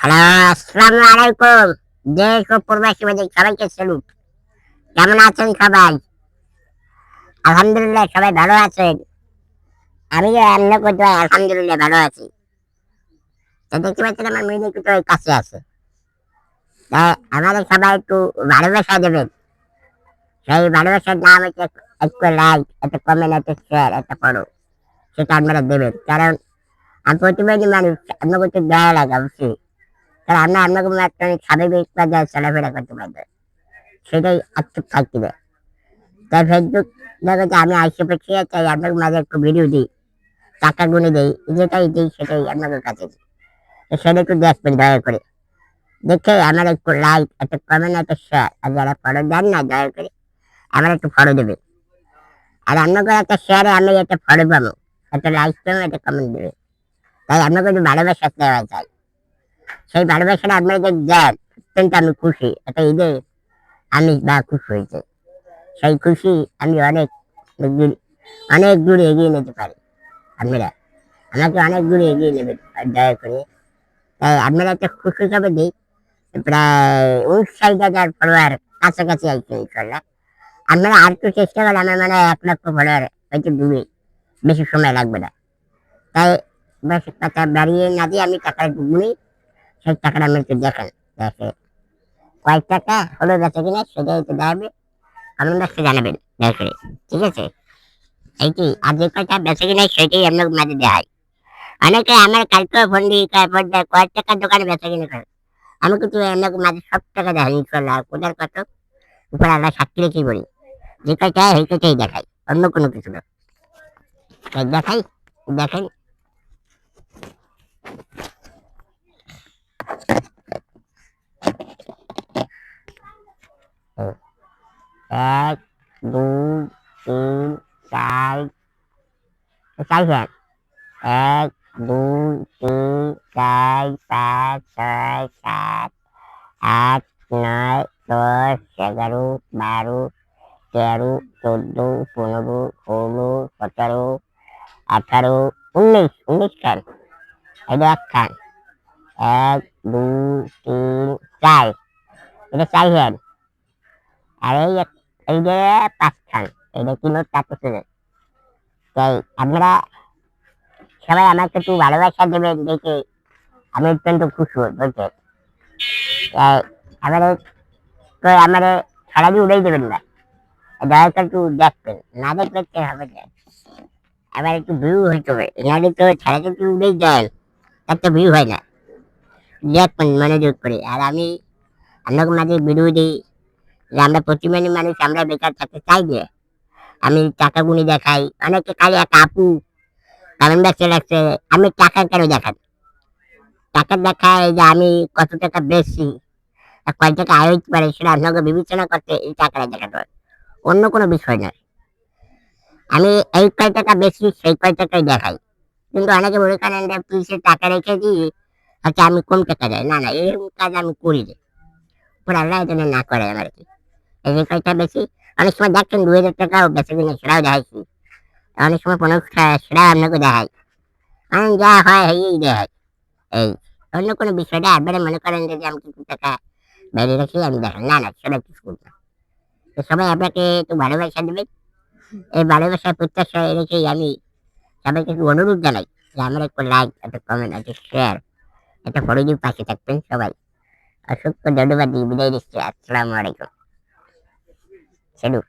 Hello, আসসালামু আলাইকুম। দেশ ও প্রবাসী বাসী সবাইকে স্যালুট। কেমন আছেন সবাই? আলহামদুলিল্লাহ সবাই ভালো আছেন। আমিও আল্লাহ কোথায় আলহামদুলিল্লাহ ভালো আছি। তো দেখতে পাচ্ছেন আমার মেয়ে একটু ওই কাছে আছে। তাই আমাদের সবাই একটু ভালোবাসা দেবেন। সেই ভালোবাসার নাম হচ্ছে একটু লাইক, একটা কমেন্ট, একটা শেয়ার, একটা ফলো। সেটা আপনারা দেবেন। কারণ আমি প্রতিবাদী মানুষ, আপনাকে একটু দয়া লাগে অবশ্যই। কারণ আমরা আপনাকে একটা স্বাভাবিক পর্যায়ে চলাফেরা করতে পারবো। সেটাই একটু থাকতে দেয়। তাই ফেসবুক দেখেছে আমি আইসে পেছি, তাই আপনার মাঝে একটু ভিডিও দিই, টাকা গুনে দিই, যেটাই দিই সেটাই আপনাদের কাছে দিই। তো সেটা একটু দেখবেন দয়া করে। দেখে আমার একটু লাইক, একটা কমেন্ট, একটা শেয়ার, আর যারা ফলো দেন না দয়া করে আমার একটু ফলো দেবে। আর আপনাকে একটা শেয়ারে আমি একটা ফলো পাবো, একটা লাইক পাবো, একটা কমেন্ট দেবে। তাই আপনাকে একটু ভালোবাসা দেওয়া চাই। সেই ভালোবাসাটা আপনারা যে দেন, অত্যন্ত আমি খুশি। একটা ঈদে আমি বা খুশি হয়েছে। সেই খুশি আমি অনেক দূর, অনেক দূরে এগিয়ে নিতে পারি। আপনারা আমাকে অনেক দূরে এগিয়ে নেবেন দয়া করে। তাই আপনারা একটা খুশি খবর দিই, প্রায় 59,000 ফলোয়ার কাছাকাছি আসছে ইনশাল্লাহ। আপনারা আর একটু চেষ্টা করলে আমার মানে 1 লক্ষ ফলোয়ার হয়তো দূরে, বেশি সময় লাগবে না। তাই বেশ টাকা বাড়িয়ে না দিয়ে আমি টাকা গুনি, সেই টাকাটা আপনি একটু দেখেন। দেখে কয়েক টাকা হলো বেঁচে কিনা সেটাই একটু দাঁড়াবে, আপনারা সে জানাবেন দয়া করে। ঠিক আছে, এইটি আর যে কয়টা বেঁচে কিনা সেটাই আপনার মাঝে দেওয়া হয়। অনেকে আমার কালকেও ফোন দিয়ে তারপর দেয় কয়েক টাকার দোকানে বেচা কিনে করে। আমি কিন্তু আপনাকে মাঝে সব টাকা দেখাই ইনশাল্লাহ। কোথার কত উপর আল্লাহ সাক্ষী রেখেই বলি, যে কয়টা সেই কয়টাই দেখাই, অন্য কোনো কিছু না। তাই দেখাই, দেখেন। হুম, এক, দুই, তিন, চার, চাইছেন? এক, দুই, তিন, চার, পাঁচ, ছয়, সাত, আট, নয়, 10, 11, 12, 13, 14, 15, 16, 17, 18, 19 খান। এটা 1 খান। 1, 2, 3, 4। এটা 4 খান। আর এই যে 5 খান। এটা কিলো 4 তাই আপনারা সবাই আমাকে একটু ভালোবাসা দেবেন দেখে আমি অত্যন্ত খুশি হই বলতে। তাই আমাদের তো আমাদের সারাদিন উড়াই দেবেন না, দয়া করে একটু দেখবেন। না দেখলে কি হবে না। আবার একটু ভিউ হইতে হবে, নাহলে তো সারাদিন একটু উড়েই দেন, তার তো ভিউ হয় না। দেখবেন মনোযোগ করে। আর আমি আপনাকে মাঝে ভিডিও দিই যে আমরা প্রতিমানী মানুষ, আমরা বেকার থাকতে চাই যে আমি টাকা গুনি দেখাই। অনেকে খালি এক আপু কারণ ব্যবসা লাগছে, আমি টাকা কেন দেখান? টাকা দেখায় যে আমি কত টাকা বেশি, আর কয় টাকা আয় হইতে পারে সেটা আপনাকে বিবেচনা করতে এই টাকাটা দেখাতে হয়, অন্য কোনো বিষয় নয়। আমি এই কয় টাকা বেশি সেই কয় টাকাই দেখাই। কিন্তু অনেকে মনে করেন যে পুলিশের টাকা রেখে দিই, আচ্ছা আমি কম টাকা দেয়। না না, এরকম কাজ আমি করি না। পুরো আল্লাহ যেন না করে আমার কি। এই যে কয়টা বেশি, অনেক সময় দেখছেন 2,000 টাকাও বেশি কিনা সেটাও দেখাইছি। অনেক সময় 15 সেটাও আপনাকে দেখাই। যা হয় এই দেখাই। এই অন্য কোনো বিষয়টা একবারে মনে করেন যে আমি কিছু টাকা বাইরে রেখে আমি দেখাই। না না, সেটা কিছু করি না। তো সবাই আপনাকে একটু ভালোবাসা দেবেন। এই ভালোবাসার প্রত্যাশা রেখেই আমি সবাইকে একটু অনুরোধ জানাই যে আমার একটু লাইক, একটা কমেন্ট, একটা শেয়ার, একটা ফলো দিয়ে পাশে থাকবেন সবাই। অসংখ্য ধন্যবাদ দিয়ে বিদায় নিচ্ছি। আসসালামু আলাইকুম। সেলুট।